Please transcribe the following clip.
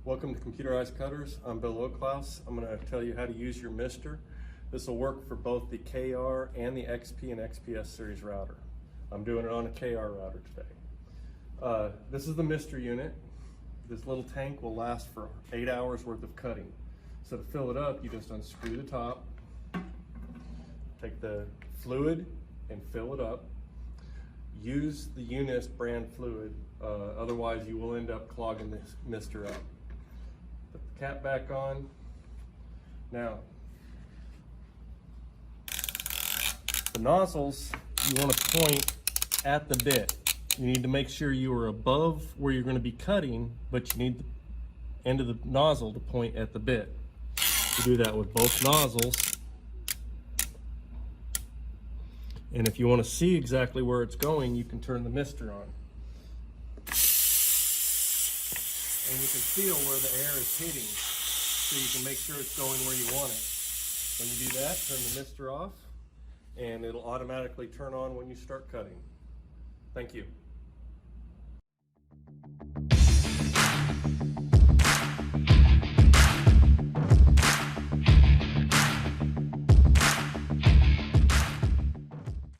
Welcome to Computerized Cutters. I'm Bill Oaklaus. I'm going to tell you how to use your mister. This will work for both the KR and the XP and XPS series router. I'm doing it on a KR router today. This is the mister unit. This little tank will last for 8 hours worth of cutting. So to fill it up, you just unscrew the top, take the fluid and fill it up. Use the Unist brand fluid, otherwise you will end up clogging this mister up. Put the cap back on. Now, the nozzles, you want to point at the bit. You need to make sure you are above where you're going to be cutting, but you need the end of the nozzle to point at the bit. You do that with both nozzles. And if you want to see exactly where it's going, you can turn the mister on. And you can feel where the air is hitting, so you can make sure it's going where you want it. When you do that, turn the mister off, and it'll automatically turn on when you start cutting. Thank you.